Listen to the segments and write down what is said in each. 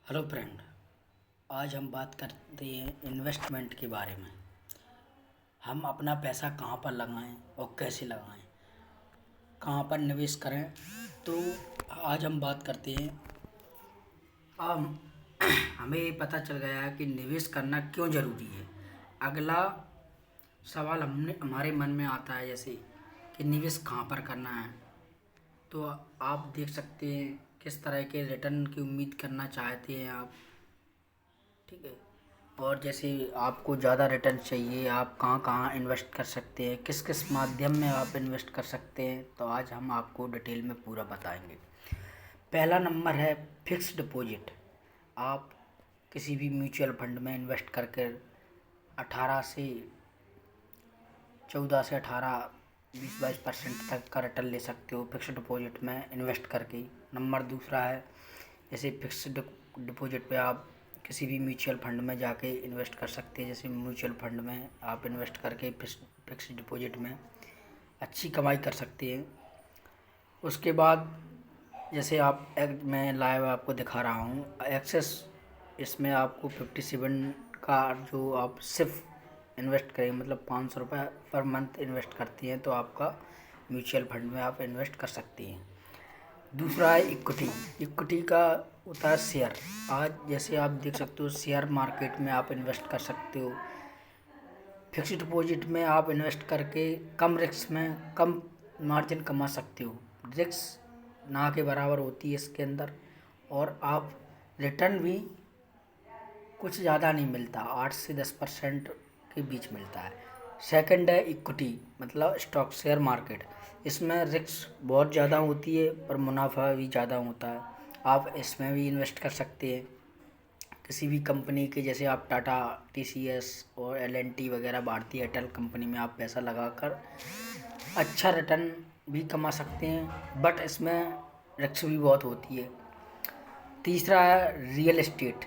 Hello friend. आज हम बात करते हैं इन्वेस्टमेंट के बारे में। हम अपना पैसा कहाँ पर लगाएं और कैसे लगाएं, कहाँ पर निवेश करें। तो आज हम बात करते हैं। अब हमें ये पता चल गया है कि निवेश करना क्यों ज़रूरी है। अगला सवाल हमारे मन में आता है जैसे कि निवेश कहाँ पर करना है। तो आप देख सकते हैं किस तरह के रिटर्न की उम्मीद करना चाहते हैं आप। ठीक है। और जैसे आपको ज़्यादा रिटर्न चाहिए, आप कहाँ कहाँ इन्वेस्ट कर सकते हैं, किस किस माध्यम में आप इन्वेस्ट कर सकते हैं, तो आज हम आपको डिटेल में पूरा बताएंगे। पहला नंबर है फिक्स्ड डिपॉजिट। आप किसी भी म्यूचुअल फंड में इन्वेस्ट करके 18 से 14 से 18 20-22% तक का रिटर्न ले सकते हो फिक्स्ड डिपॉजिट में इन्वेस्ट करके। नंबर दूसरा है जैसे फिक्स्ड डिपॉजिट पे आप किसी भी म्यूचुअल फंड में जाके इन्वेस्ट कर सकते हैं। जैसे म्यूचुअल फंड में आप इन्वेस्ट करके फिक्स्ड डिपॉजिट में अच्छी कमाई कर सकते हैं। उसके बाद जैसे आप मैं लाइव आपको दिखा रहा हूँ एक्सेस। इसमें आपको 57 का जो आप सिर्फ इन्वेस्ट करें, मतलब 500 रुपये पर मंथ इन्वेस्ट करती हैं तो आपका म्यूचुअल फंड में आप इन्वेस्ट कर सकती हैं। दूसरा है इक्विटी। इक्विटी का होता है शेयर। आज जैसे आप देख सकते हो शेयर मार्केट में आप इन्वेस्ट कर सकते हो। फिक्स्ड डिपॉजिट में आप इन्वेस्ट करके कम रिस्क में कम मार्जिन कमा सकते हो। रिस्क ना के बराबर होती है इसके अंदर, और आप रिटर्न भी कुछ ज़्यादा नहीं मिलता, 8 से 10% के बीच मिलता है। सेकंड है इक्विटी, मतलब स्टॉक शेयर मार्केट। इसमें रिस्क बहुत ज़्यादा होती है पर मुनाफा भी ज़्यादा होता है। आप इसमें भी इन्वेस्ट कर सकते हैं किसी भी कंपनी के, जैसे आप टाटा, टीसीएस और एलएनटी वगैरह भारतीय एयरटेल कंपनी में आप पैसा लगाकर अच्छा रिटर्न भी कमा सकते हैं, बट इसमें रिस्क भी बहुत होती है। तीसरा है रियल एस्टेट।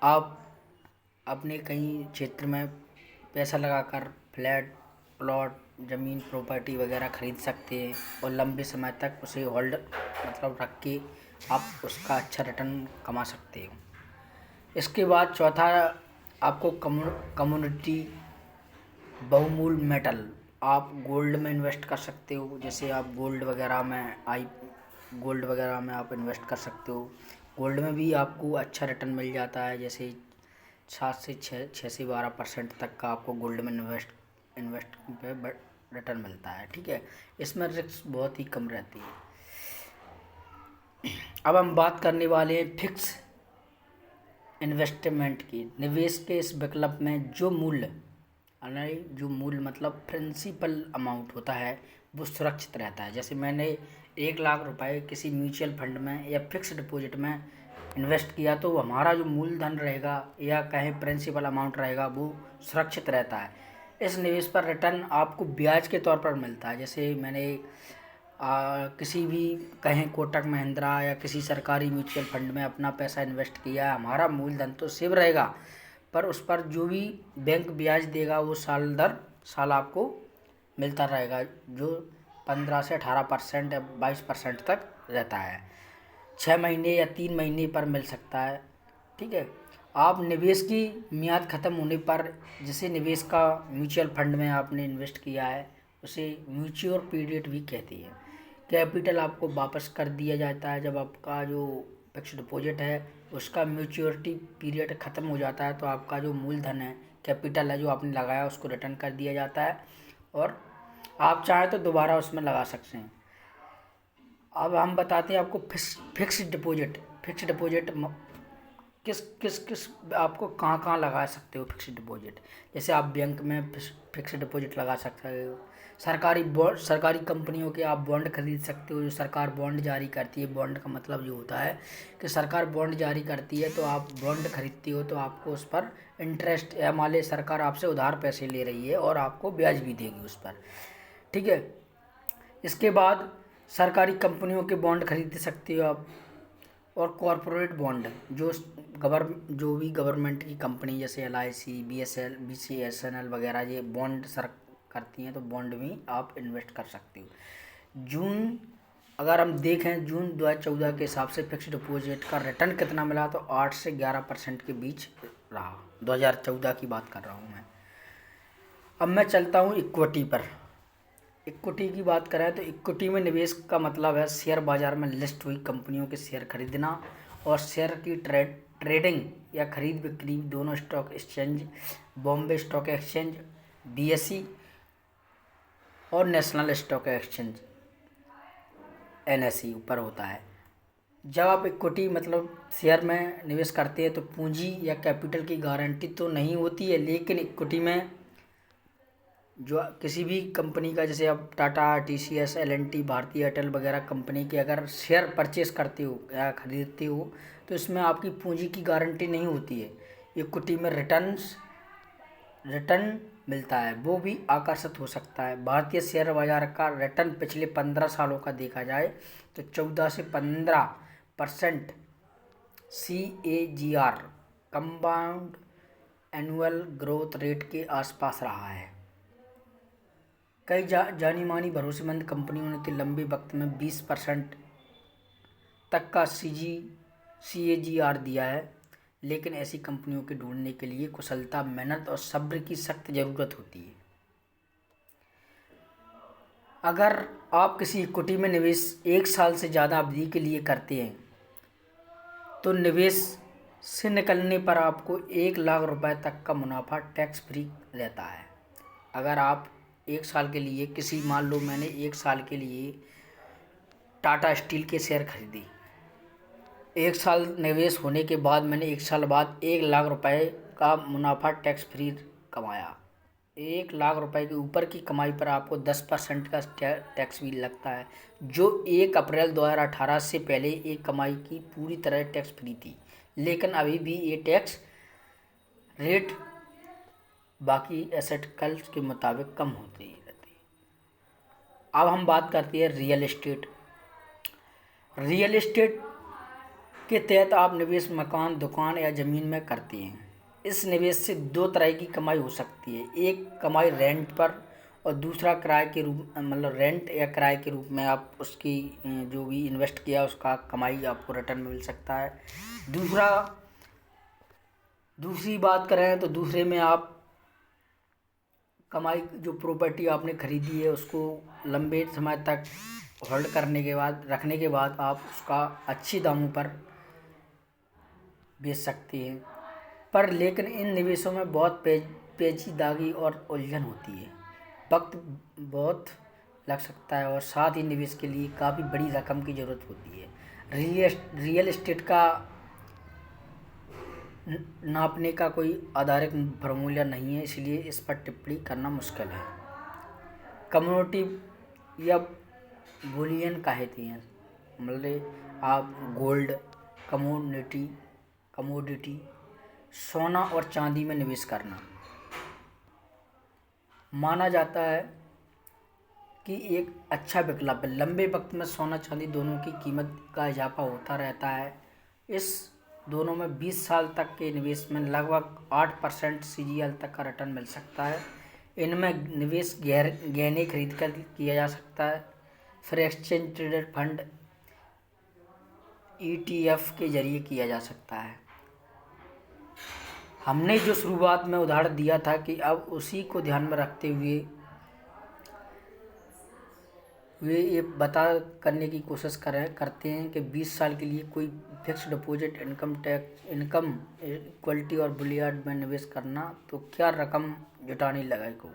आप अपने कहीं क्षेत्र में पैसा लगाकर फ्लैट, प्लॉट, ज़मीन, प्रॉपर्टी वगैरह खरीद सकते हैं और लंबे समय तक उसे होल्ड मतलब रख के आप उसका अच्छा रिटर्न कमा सकते हो। इसके बाद चौथा आपको कम्युनिटी बहुमूल्य मेटल। आप गोल्ड में इन्वेस्ट कर सकते हो। जैसे आप गोल्ड वगैरह में आप इन्वेस्ट कर सकते हो। गोल्ड में भी आपको अच्छा रिटर्न मिल जाता है। जैसे 7 से 12% तक का आपको गोल्ड में इन्वेस्ट पे रिटर्न मिलता है। ठीक है। इसमें रिस्क बहुत ही कम रहती है। अब हम बात करने वाले हैं फिक्स इन्वेस्टमेंट की। निवेश के इस विकल्प में जो मूल्य मतलब प्रिंसिपल अमाउंट होता है वो सुरक्षित रहता है। जैसे मैंने 1 लाख रुपए किसी म्यूचुअल फंड में या फिक्स डिपॉजिट में इन्वेस्ट किया तो हमारा जो मूलधन रहेगा या कहें प्रिंसिपल अमाउंट रहेगा वो सुरक्षित रहता है। इस निवेश पर रिटर्न आपको ब्याज के तौर पर मिलता है। जैसे मैंने किसी भी कहें कोटक महिंद्रा या किसी सरकारी म्यूचुअल फंड में अपना पैसा इन्वेस्ट किया, हमारा मूलधन तो सेव रहेगा पर उस पर जो भी बैंक ब्याज देगा वो साल दर साल आपको मिलता रहेगा, जो 15 से 18% या 22% तक रहता है। 6 महीने या 3 महीने पर मिल सकता है। ठीक है। आप निवेश की मियाद ख़त्म होने पर, जिसे निवेश का म्यूचुअल फंड में आपने इन्वेस्ट किया है उसे म्यूच्योर पीरियड भी कहती है। कैपिटल आपको वापस कर दिया जाता है जब आपका जो फिक्स डिपॉजिट है उसका मैच्योरिटी पीरियड ख़त्म हो जाता है, तो आपका जो मूलधन है, कैपिटल है जो आपने लगाया, उसको रिटर्न कर दिया जाता है और आप चाहें तो दोबारा उसमें लगा सकते हैं। अब हम बताते हैं आपको फिक्स डिपॉजिट किस किस किस आपको कहाँ कहाँ लगा सकते हो फिक्स डिपॉजिट। जैसे आप बैंक में फिक्स डिपॉजिट लगा सकते हो। सरकारी कंपनियों के आप बॉन्ड खरीद सकते हो, जो सरकार बॉन्ड जारी करती है। बॉन्ड का मतलब जो होता है कि सरकार बॉन्ड जारी करती है तो आप बॉन्ड खरीदते हो तो आपको उस पर इंटरेस्ट, या मान ली सरकार आपसे उधार पैसे ले रही है और आपको ब्याज भी देगी उस पर। ठीक है। इसके बाद सरकारी कंपनियों के बॉन्ड खरीद सकते हो आप। और कॉरपोरेट बॉन्ड जो भी गवर्नमेंट की कंपनी जैसे LIC, BCSNL वगैरह ये बॉन्ड सर करती हैं तो बॉन्ड में आप इन्वेस्ट कर सकते हो। जून अगर हम देखें जून 2014 के हिसाब से फिक्स्ड डिपॉजिट का रिटर्न कितना मिला, तो 8 से 11% के बीच रहा। 2014 की बात कर रहा हूँ मैं। अब मैं चलता हूँ इक्विटी पर। इक्विटी की बात करें तो इक्विटी में निवेश का मतलब है शेयर बाजार में लिस्ट हुई कंपनियों के शेयर खरीदना और शेयर की ट्रेडिंग या खरीद बिक्री दोनों stock exchange, Bombay stock exchange BSE और नेशनल स्टॉक एक्सचेंज NSE ऊपर होता है। जब आप इक्विटी मतलब शेयर में निवेश करते हैं तो पूंजी या कैपिटल की गारंटी तो नहीं होती है, लेकिन इक्विटी में जो किसी भी कंपनी का, जैसे आप टाटा, TCS, L&T, भारतीय एयरटेल वगैरह कंपनी के अगर शेयर परचेस करते हो या खरीदते हो तो इसमें आपकी पूंजी की गारंटी नहीं होती है। इक्विटी में रिटर्न मिलता है, वो भी आकर्षित हो सकता है। भारतीय शेयर बाजार का रिटर्न पिछले 15 सालों का देखा जाए तो 14 से 15% CAGR compound annual growth rate के आसपास रहा है। कई जानी मानी भरोसेमंद कंपनियों ने तो लंबे वक्त में 20% तक का CAGR दिया है, लेकिन ऐसी कंपनियों के ढूंढने के लिए कुशलता, मेहनत और सब्र की सख्त ज़रूरत होती है। अगर आप किसी इक्विटी में निवेश 1 साल से ज़्यादा अवधि के लिए करते हैं तो निवेश से निकलने पर आपको 1 लाख रुपए तक का मुनाफा टैक्स फ्री रहता है। अगर आप 1 साल के लिए मान लो मैंने 1 साल के लिए टाटा स्टील के शेयर खरीदी, 1 साल निवेश होने के बाद मैंने 1 साल बाद 1 लाख रुपए का मुनाफा टैक्स फ्री कमाया। 1 लाख रुपए के ऊपर की कमाई पर आपको 10% का टैक्स भी लगता है, जो 1 अप्रैल 2018 से पहले एक कमाई की पूरी तरह टैक्स फ्री थी। लेकिन अभी भी ये टैक्स रेट बाकी एसेट क्लास के मुताबिक कम होती रहती है। अब हम बात करते हैं रियल एस्टेट। रियल एस्टेट के तहत आप निवेश मकान, दुकान या ज़मीन में करते हैं। इस निवेश से 2 तरह की कमाई हो सकती है। एक कमाई रेंट पर और दूसरा किराए के रूप मतलब रेंट या किराए के रूप में आप उसकी जो भी इन्वेस्ट किया उसका कमाई आपको रिटर्न मिल सकता है। दूसरी बात करें तो दूसरे में आप कमाई जो प्रॉपर्टी आपने खरीदी है उसको लंबे समय तक होल्ड करने के बाद, रखने के बाद आप उसका अच्छी दामों पर बेच सकते हैं। पर लेकिन इन निवेशों में बहुत पेचीदगी और उलझन होती है, वक्त बहुत लग सकता है और साथ ही निवेश के लिए काफ़ी बड़ी रकम की ज़रूरत होती है। रियल एस्टेट का नापने का कोई आधारित फॉर्मूला नहीं है, इसलिए इस पर टिप्पणी करना मुश्किल है। कमोडिटी या बुलियन कहते हैं, मतलब आप गोल्ड, कमोडिटी, सोना और चांदी में निवेश करना माना जाता है कि एक अच्छा विकल्प है। लंबे वक्त में सोना चांदी दोनों की कीमत का इजाफा होता रहता है। इस दोनों में 20 साल तक के निवेश में लगभग 8% CAGR तक का रिटर्न मिल सकता है। इनमें निवेश गहने खरीद कर किया जा सकता है, फिर एक्सचेंज ट्रेडेड फंड ETF के जरिए किया जा सकता है। हमने जो शुरुआत में उदाहरण दिया था कि अब उसी को ध्यान में रखते हुए वे ये बता करने की कोशिश करते हैं कि 20 साल के लिए कोई फिक्स्ड डिपॉजिट, इनकम इक्वलिटी और बुलियन में निवेश करना तो क्या रकम जुटानी लगेगी।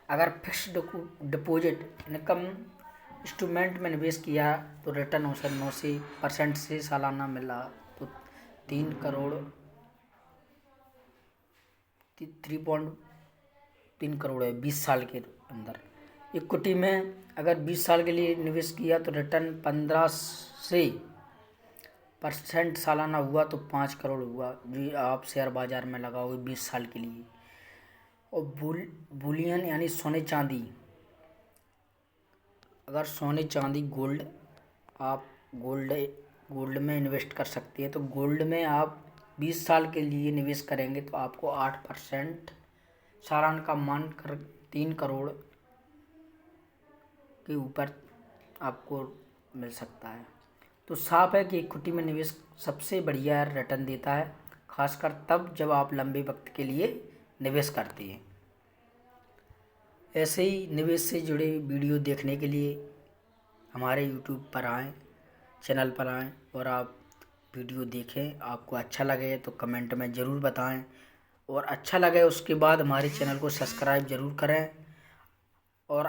अगर फिक्स्ड डिपॉजिट इनकम इंस्ट्रूमेंट में निवेश किया तो रिटर्न औसतन 9% से सालाना मिला तो 3.3 करोड़ है 20 साल के अंदर। इक्विटी में अगर 20 साल के लिए निवेश किया तो रिटर्न 15% सालाना हुआ तो 5 करोड़ हुआ, जो आप शेयर बाजार में लगाओगे 20 साल के लिए। और बुलियन यानी सोने चांदी, अगर सोने चांदी गोल्ड, आप गोल्ड में इन्वेस्ट कर सकते हैं। तो गोल्ड में आप 20 साल के लिए निवेश करेंगे तो आपको 8% सालाना का मान कर 3 करोड़ के ऊपर आपको मिल सकता है। तो साफ है कि इक्विटी में निवेश सबसे बढ़िया रिटर्न देता है, खासकर तब जब आप लंबे वक्त के लिए निवेश करते हैं। ऐसे ही निवेश से जुड़े वीडियो देखने के लिए हमारे यूट्यूब पर आएँ, चैनल पर आएँ और आप वीडियो देखें। आपको अच्छा लगे तो कमेंट में ज़रूर बताएं, और अच्छा लगे उसके बाद हमारे चैनल को सब्सक्राइब ज़रूर करें। और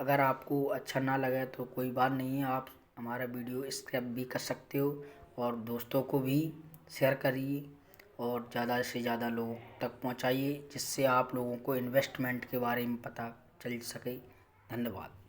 अगर आपको अच्छा ना लगे तो कोई बात नहीं है, आप हमारा वीडियो स्किप भी कर सकते हो और दोस्तों को भी शेयर करिए और ज़्यादा से ज़्यादा लोगों तक पहुंचाइए, जिससे आप लोगों को इन्वेस्टमेंट के बारे में पता चल सके। धन्यवाद।